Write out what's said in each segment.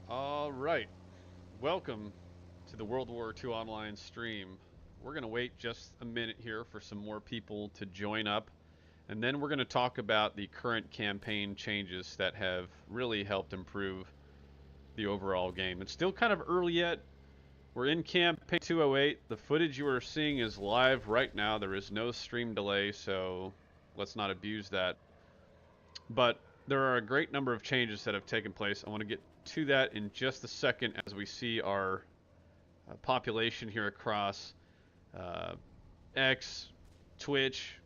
All right. Welcome to the World War II online stream. We're going to wait just a minute here for some more people to join up, and then we're going to talk about the current campaign changes that have really helped improve the overall game. It's still kind of early yet. We're in campaign 208. The footage you are seeing is live right now. There is no stream delay, so let's not abuse that. But there are a great number of changes that have taken place. I want to get to that in just a second as we see our population here across uh, X, Twitch,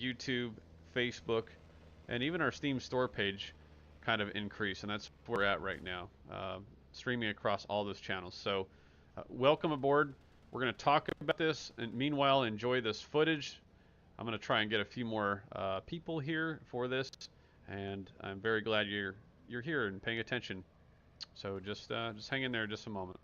YouTube, Facebook, and even our Steam store page kind of increase, and that's where we're at right now, streaming across all those channels. So, welcome aboard. We're going to talk about this, and meanwhile, enjoy this footage. I'm going to try and get a few more people here for this, and I'm very glad you're here and paying attention. So just hang in there just a moment.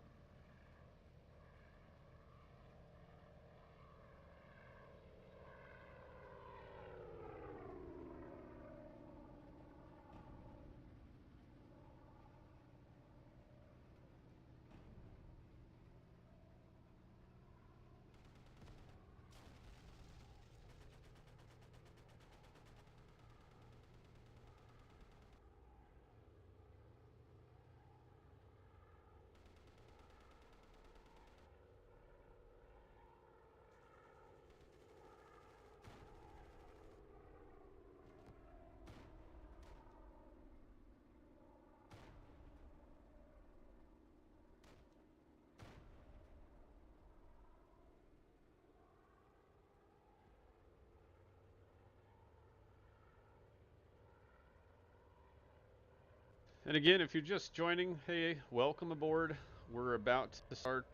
And again, if you're just joining, hey, welcome aboard. We're about to start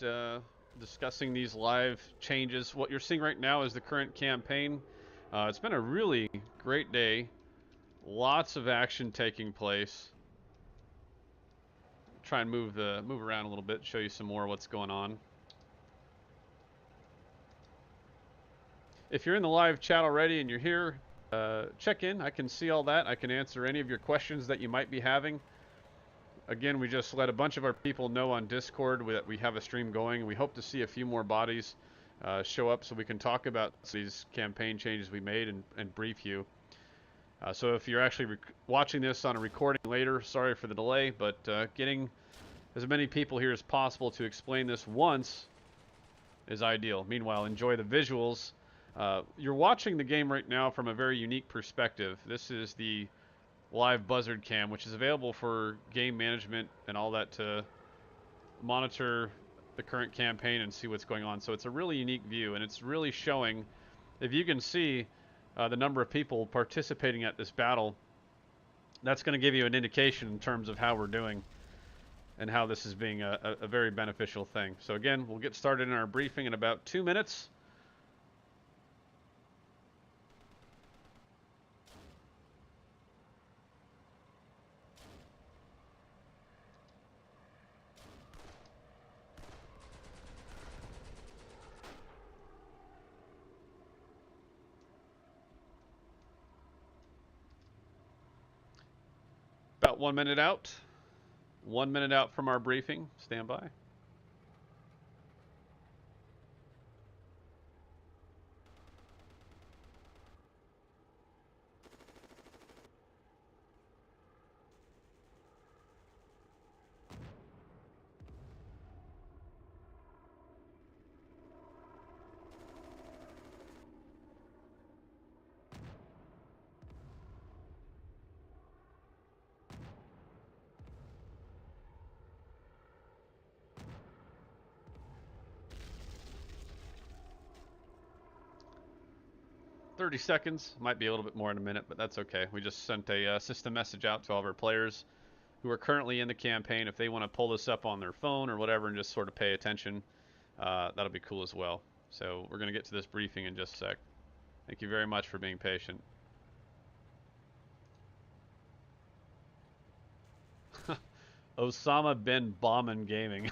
discussing these live changes. What you're seeing right now is the current campaign. It's been a really great day. Lots of action taking place. Try and move around a little bit, show you some more of what's going on. If you're in the live chat already and you're here, check in. I can see all that. I can answer any of your questions that you might be having. Again, we just let a bunch of our people know on Discord that we have a stream going. We hope to see a few more bodies show up so we can talk about these campaign changes we made and brief you. So if you're actually watching this on a recording later, sorry for the delay, but getting as many people here as possible to explain this once is ideal. Meanwhile, enjoy the visuals. You're watching the game right now from a very unique perspective. This is the live buzzard cam, which is available for game management and all that to monitor the current campaign and see what's going on. So it's a really unique view, and it's really showing, if you can see the number of people participating at this battle, that's going to give you an indication in terms of how we're doing and how this is being a very beneficial thing. So again, we'll get started in our briefing in about 2 minutes. About 1 minute out. 1 minute out from our briefing. Stand by. 30 seconds. Might be a little bit more in a minute, but that's okay. We just sent a system message out to all of our players who are currently in the campaign. If they want to pull this up on their phone or whatever and just sort of pay attention, that'll be cool as well. So we're going to get to this briefing in just a sec. Thank you very much for being patient. Osama bin Bombin Gaming.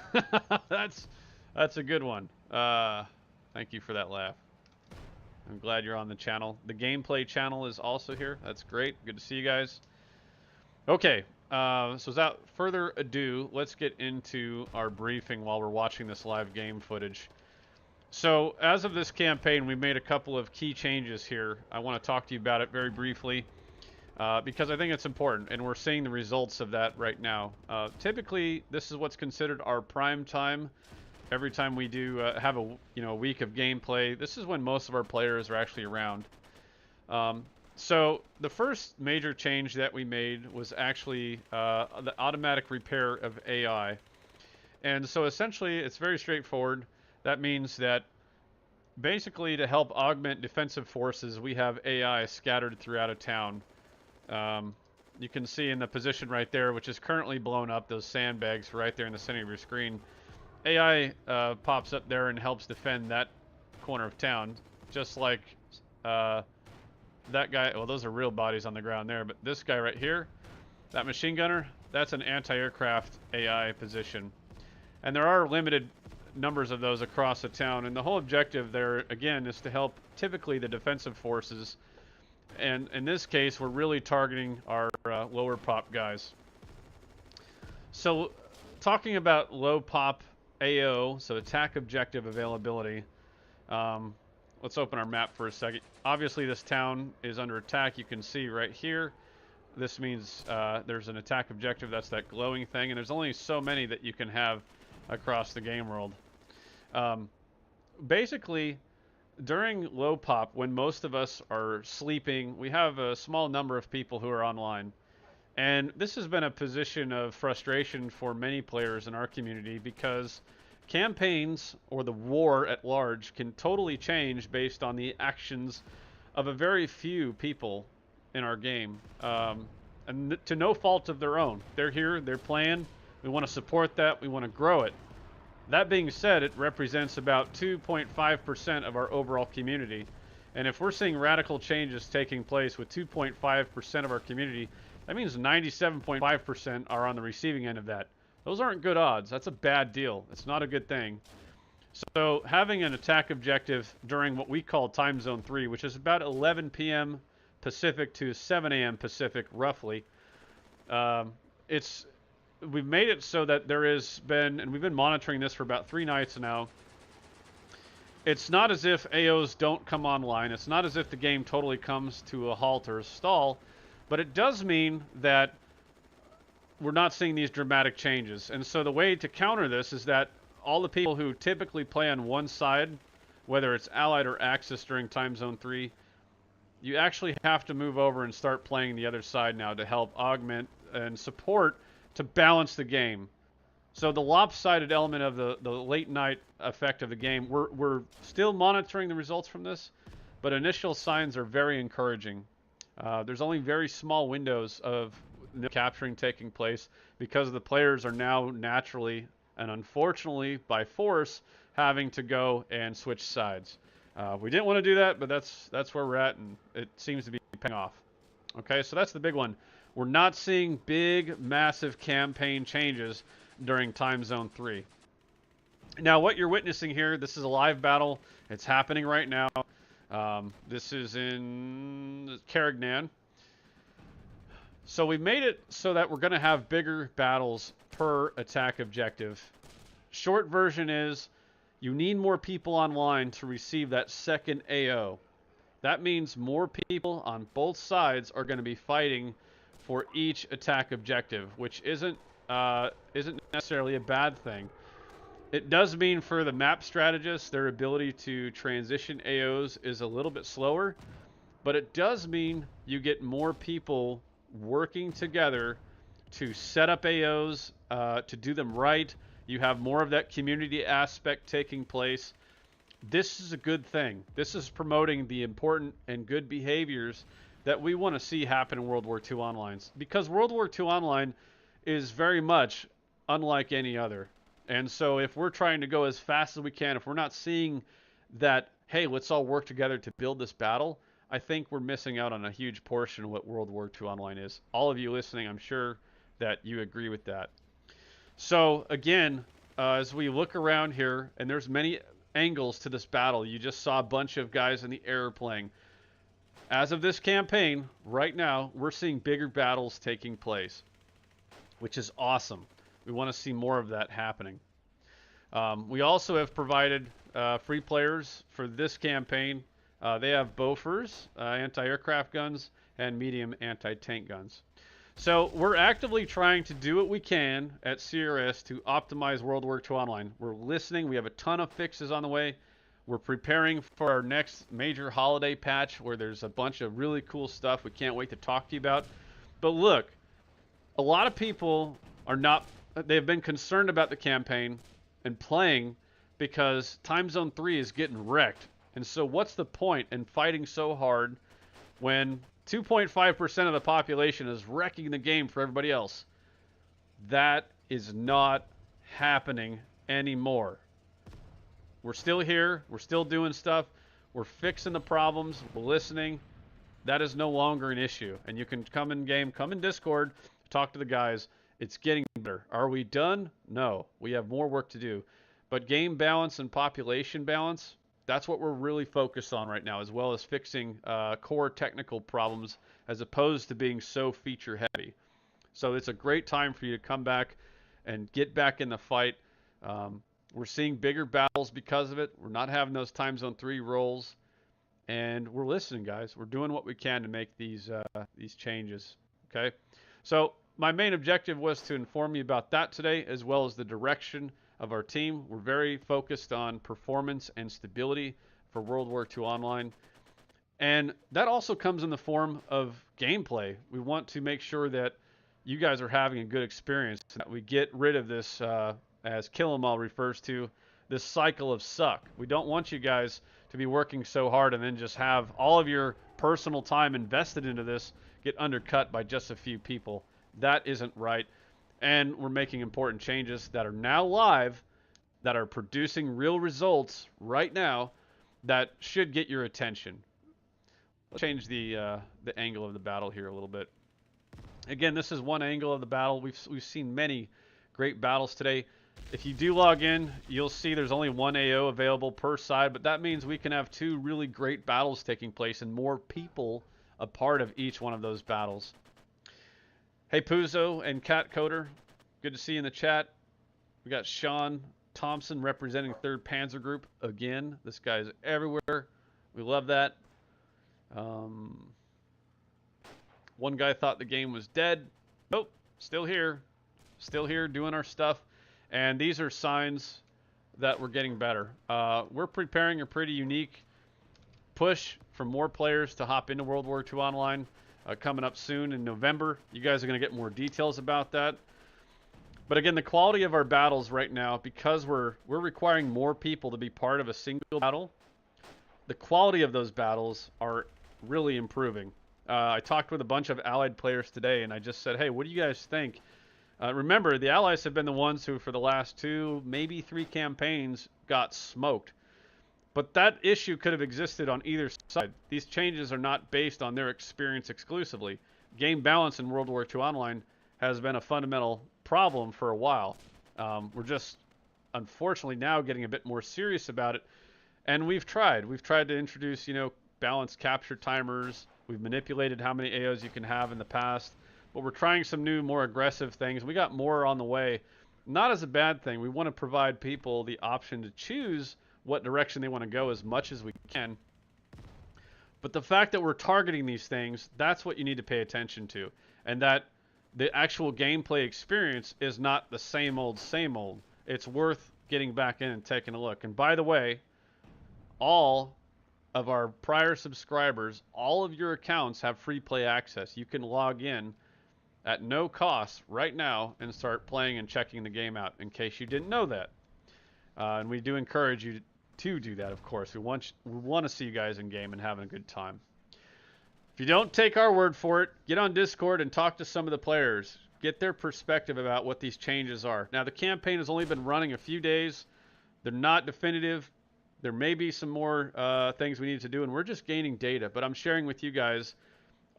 that's a good one. Thank you for that laugh. I'm glad you're on the channel. The gameplay channel is also here. That's great. Good to see you guys. Okay, So without further ado, let's get into our briefing while we're watching this live game footage. So as of this campaign, we made a couple of key changes here. I want to talk to you about it very briefly because I think it's important, and we're seeing the results of that right now. Typically, this is what's considered our prime time. Every time we do have a week of gameplay, this is when most of our players are actually around. So the first major change that we made was actually the automatic repair of AI. And so essentially, it's very straightforward. That means that basically to help augment defensive forces, we have AI scattered throughout a town. You can see in the position right there, which is currently blown up, those sandbags right there in the center of your screen. AI pops up there and helps defend that corner of town, just like that guy. Well, those are real bodies on the ground there, but this guy right here, that machine gunner, that's an anti-aircraft AI position. And there are limited numbers of those across the town, and the whole objective there, again, is to help typically the defensive forces. And in this case, we're really targeting our lower pop guys. So talking about low pop AO, so attack objective availability, let's open our map for a second. Obviously, this town is under attack. You can see right here. This means there's an attack objective. That's that glowing thing, and there's only so many that you can have across the game world. Basically, during low pop, when most of us are sleeping, we have a small number of people who are online. And this has been a position of frustration for many players in our community because campaigns, or the war at large, can totally change based on the actions of a very few people in our game. And to no fault of their own. They're here, they're playing, we want to support that, we want to grow it. That being said, it represents about 2.5% of our overall community. And if we're seeing radical changes taking place with 2.5% of our community, that means 97.5% are on the receiving end of that. Those aren't good odds. That's a bad deal. It's not a good thing. So having an attack objective during what we call time zone 3, which is about 11 p.m. Pacific to 7 a.m. Pacific, roughly, we've made it so that there has been, and we've been monitoring this for about 3 nights now. It's not as if AOs don't come online. It's not as if the game totally comes to a halt or a stall, but it does mean that we're not seeing these dramatic changes. And so the way to counter this is that all the people who typically play on one side, whether it's Allied or Axis during time zone 3, you actually have to move over and start playing the other side now to help augment and support to balance the game. So the lopsided element of the late night effect of the game, we're still monitoring the results from this, but initial signs are very encouraging. There's only very small windows of capturing taking place because the players are now naturally and unfortunately by force having to go and switch sides. We didn't want to do that, but that's where we're at, and it seems to be paying off. Okay, so that's the big one. We're not seeing big, massive campaign changes during time zone 3. Now, what you're witnessing here, this is a live battle. It's happening right now. This is in Carignan. So we made it so that we're going to have bigger battles per attack objective. Short version is you need more people online to receive that second AO. That means more people on both sides are going to be fighting for each attack objective, which isn't necessarily a bad thing. It does mean for the map strategists, their ability to transition AOs is a little bit slower, but it does mean you get more people working together to set up AOs, to do them right. You have more of that community aspect taking place. This is a good thing. This is promoting the important and good behaviors that we want to see happen in World War II Online. Because World War II Online is very much unlike any other. And so if we're trying to go as fast as we can, if we're not seeing that, hey, let's all work together to build this battle, I think we're missing out on a huge portion of what World War II Online is. All of you listening, I'm sure that you agree with that. So again, as we look around here, and there's many angles to this battle, you just saw a bunch of guys in the air playing. As of this campaign, right now, we're seeing bigger battles taking place. which is awesome. We want to see more of that happening. We also have provided free players for this campaign. They have Bofors, anti-aircraft guns, and medium anti-tank guns. So we're actively trying to do what we can at CRS to optimize World War II Online. We're listening. We have a ton of fixes on the way. We're preparing for our next major holiday patch where there's a bunch of really cool stuff we can't wait to talk to you about. But look, a lot of people are not, they've been concerned about the campaign and playing because Time Zone 3 is getting wrecked. And so what's the point in fighting so hard when 2.5% of the population is wrecking the game for everybody else? That is not happening anymore. We're still here. We're still doing stuff. We're fixing the problems. We're listening. That is no longer an issue. And you can come in game, come in Discord, talk to the guys. It's getting better. Are we done? No. We have more work to do. But game balance and population balance, that's what we're really focused on right now, as well as fixing core technical problems as opposed to being so feature heavy. So it's a great time for you to come back and get back in the fight. We're seeing bigger battles because of it. We're not having those Time Zone 3 rolls. And we're listening, guys. We're doing what we can to make these changes, okay? So my main objective was to inform you about that today, as well as the direction of our team. We're very focused on performance and stability for World War II Online. And that also comes in the form of gameplay. We want to make sure that you guys are having a good experience, that we get rid of this, as Kill 'Em All refers to, this cycle of suck. We don't want you guys to be working so hard and then just have all of your personal time invested into this get undercut by just a few people. That isn't right. And we're making important changes that are now live, that are producing real results right now, that should get your attention. Let's change the angle of the battle here a little bit. Again, this is one angle of the battle. We've seen many great battles today. If you do log in, you'll see there's only one AO available per side, but that means we can have two really great battles taking place and more people a part of each one of those battles. Hey, Puzo and Cat Coder, good to see you in the chat. We got Sean Thompson representing 3rd Panzer Group again. This guy's everywhere. We love that. One guy thought the game was dead. Nope, still here. Still here doing our stuff. And these are signs that we're getting better. We're preparing a pretty unique push for more players to hop into World War II Online coming up soon in November. You guys are going to get more details about that. But again, the quality of our battles right now, because we're requiring more people to be part of a single battle, the quality of those battles are really improving. I talked with a bunch of Allied players today, and I just said, hey, what do you guys think? Remember, the Allies have been the ones who, for the last 2, maybe 3 campaigns, got smoked. But that issue could have existed on either side. These changes are not based on their experience exclusively. Game balance in World War II Online has been a fundamental problem for a while. We're just, unfortunately, now getting a bit more serious about it. And we've tried. We've tried to introduce, balanced capture timers. We've manipulated how many AOs you can have in the past. But we're trying some new, more aggressive things. We got more on the way. Not as a bad thing. We want to provide people the option to choose what direction they want to go as much as we can. But the fact that we're targeting these things, that's what you need to pay attention to. And that the actual gameplay experience is not the same old, same old. It's worth getting back in and taking a look. And by the way, all of our prior subscribers, all of your accounts have free play access. You can log in at no cost right now and start playing and checking the game out, in case you didn't know that. And we do encourage you to do that, of course. We want to see you guys in game and having a good time. If you don't take our word for it, get on Discord and talk to some of the players. Get their perspective about what these changes are. Now, the campaign has only been running a few days. They're not definitive. There may be some more things we need to do, and we're just gaining data. But I'm sharing with you guys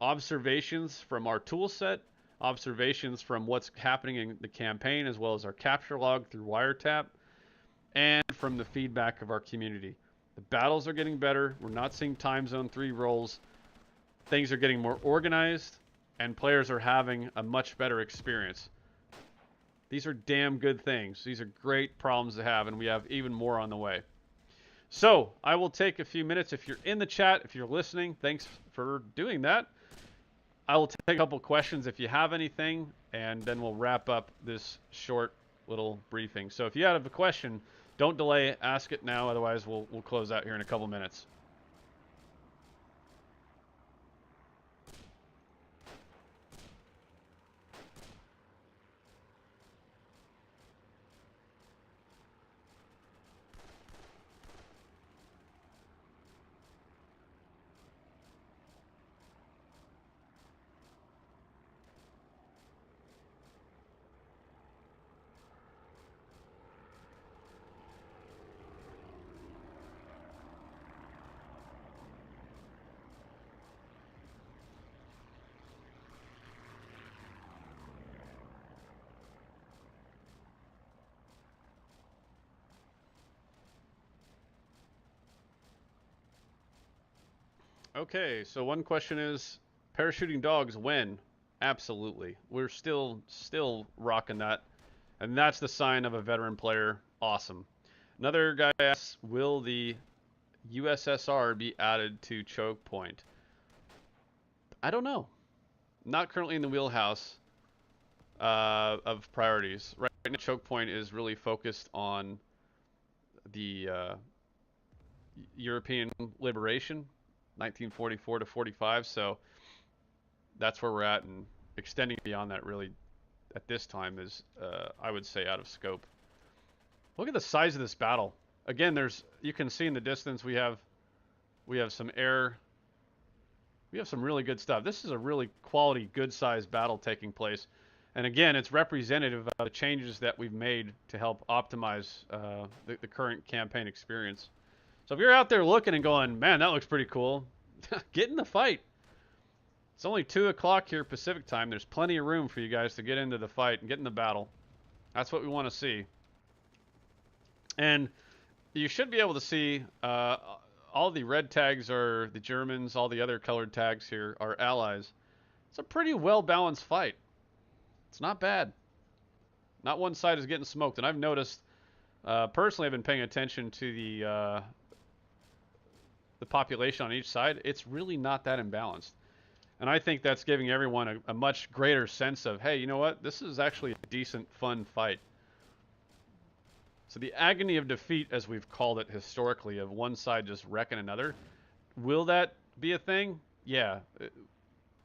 observations from our tool set, observations from what's happening in the campaign, as well as our capture log through Wiretap, and from the feedback of our community. The battles are getting better. We're not seeing Time Zone 3 rolls. Things are getting more organized, and players are having a much better experience. These are damn good things. These are great problems to have, and we have even more on the way. So I will take a few minutes. If you're in the chat, if you're listening, thanks for doing that. I will take a couple questions if you have anything, and then we'll wrap up this short little briefing. So if you have a question, don't delay, ask it now. Otherwise, we'll close out here in a couple minutes. Okay, so one question is, parachuting dogs when? Absolutely. We're still rocking that. And that's the sign of a veteran player. Awesome. Another guy asks, will the USSR be added to Choke Point? I don't know. Not currently in the wheelhouse of priorities. Right now, Choke Point is really focused on the European liberation, 1944 to 45. So that's where we're at, and extending beyond that really at this time is, I would say, out of scope. Look at the size of this battle. Again, you can see in the distance we have some air. We have some really good stuff. This is a really quality, good-sized battle taking place. And again, it's representative of the changes that we've made to help optimize the current campaign experience. So if you're out there looking and going, man, that looks pretty cool, get in the fight. It's only 2 o'clock here Pacific time. There's plenty of room for you guys to get into the fight and get in the battle. That's what we want to see. And you should be able to see all the red tags are the Germans, all the other colored tags here are allies. It's a pretty well-balanced fight. It's not bad. Not one side is getting smoked. And I've noticed, personally, I've been paying attention to the population on each side. It's really not that imbalanced. And I think that's giving everyone a much greater sense of, hey, you know what? This is actually a decent, fun fight. So the agony of defeat, as we've called it historically, of one side just wrecking another, will that be a thing? Yeah.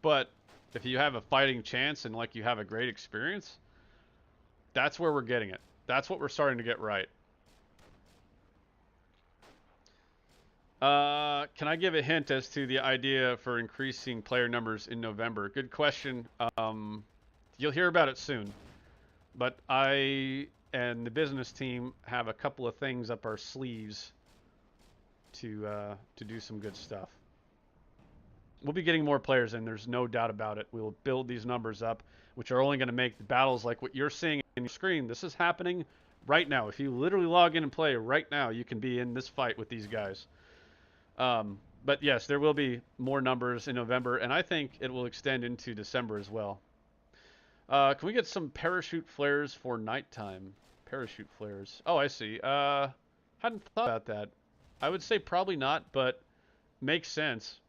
But if you have a fighting chance and like you have a great experience, that's where we're getting it. That's what we're starting to get right. Can I give a hint as to the idea for increasing player numbers in November? Good question. You'll hear about it soon. But I and the business team have a couple of things up our sleeves to do some good stuff. We'll be getting more players in. There's no doubt about it. We'll build these numbers up, which are only going to make the battles like what you're seeing in your screen. This is happening right now. If you literally log in and play right now, you can be in this fight with these guys. But yes, there will be more numbers in November, and I think it will extend into December as well. Can we get some parachute flares for nighttime? Parachute flares. Oh, I see. Hadn't thought about that. I would say probably not, but makes sense.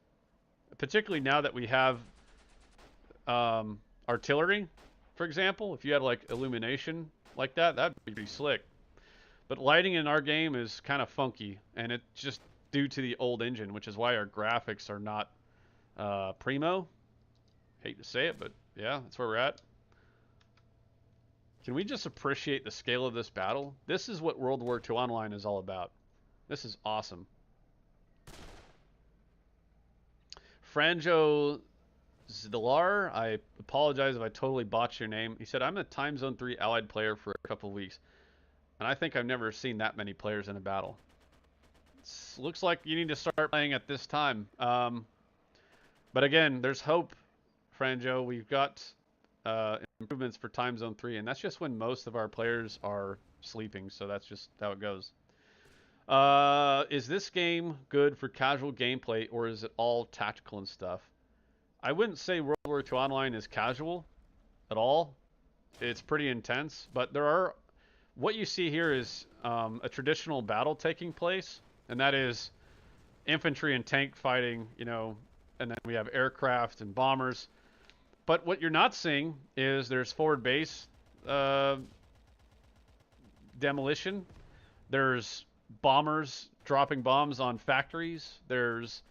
Particularly now that we have artillery, for example. If you had like illumination like that, that'd be pretty slick. But lighting in our game is kind of funky, and it's just due to the old engine, which is why our graphics are not primo. Hate to say it, but yeah, that's where we're at. Can we just appreciate the scale of this battle? This is what World War II Online is all about. This is awesome. Franjo Zdelar, I apologize if I totally botched your name. He said, I'm a Time Zone 3 allied player for a couple of weeks, and I think I've never seen that many players in a battle. Looks like you need to start playing at this time. But again, there's hope, Franjo. We've got improvements for Time Zone 3, and that's just when most of our players are sleeping, so that's just how it goes. Is this game good for casual gameplay, or is it all tactical and stuff? I wouldn't say World War II Online is casual at all. It's pretty intense, but there are what you see here is a traditional battle taking place, and that is infantry and tank fighting, you know, and then we have aircraft and bombers. But what you're not seeing is there's forward base uh, demolition. There's bombers dropping bombs on factories. There's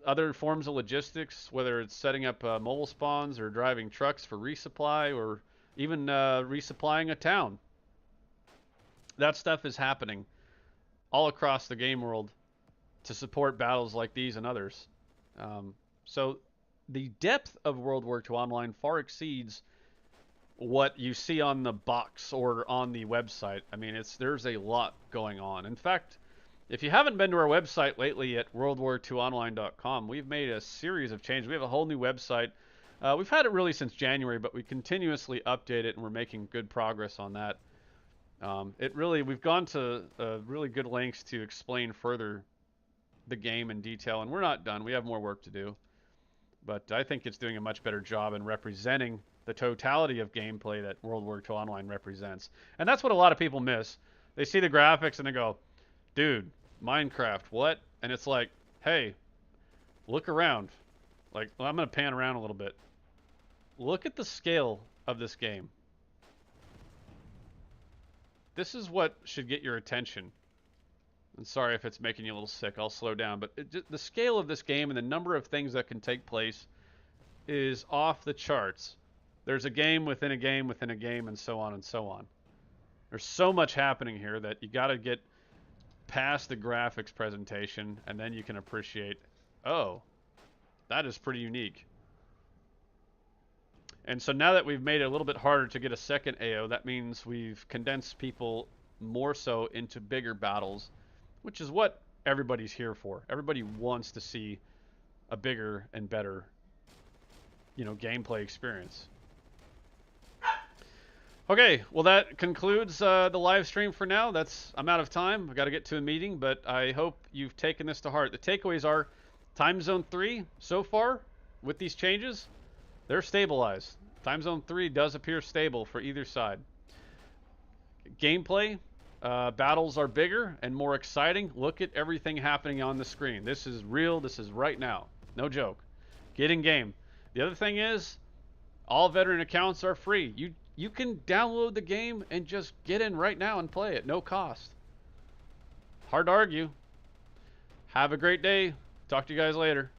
other forms of logistics, whether it's setting up mobile spawns or driving trucks for resupply or even resupplying a town. That stuff is happening all across the game world to support battles like these and others. So the depth of World War II Online far exceeds what you see on the box or on the website. I mean, there's a lot going on. In fact, if you haven't been to our website lately at worldwar2online.com, we've made a series of changes. We have a whole new website. We've had it really since January, but we continuously update it, and we're making good progress on that. We've gone to really good lengths to explain further the game in detail, and we're not done. We have more work to do. But I think it's doing a much better job in representing the totality of gameplay that World War II Online represents. And that's what a lot of people miss. They see the graphics and they go, dude, Minecraft, what? And it's like, hey, look around. Like, well, I'm going to pan around a little bit. Look at the scale of this game. This is what should get your attention. And sorry if it's making you a little sick. I'll slow down. But the scale of this game and the number of things that can take place is off the charts. There's a game within a game within a game and so on and so on. There's so much happening here that you got to get past the graphics presentation and then you can appreciate, oh, that is pretty unique. And so now that we've made it a little bit harder to get a second AO, that means we've condensed people more so into bigger battles, which is what everybody's here for. Everybody wants to see a bigger and better, you know, gameplay experience. Okay, well that concludes the live stream for now. I'm out of time. I've got to get to a meeting, but I hope you've taken this to heart. The takeaways are Time Zone 3 so far with these changes, they're stabilized. Time Zone 3 does appear stable for either side. Gameplay, battles are bigger and more exciting. Look at everything happening on the screen. This is real. This is right now. No joke. Get in game. The other thing is, all veteran accounts are free. You can download the game and just get in right now and play it. No cost. Hard to argue. Have a great day. Talk to you guys later.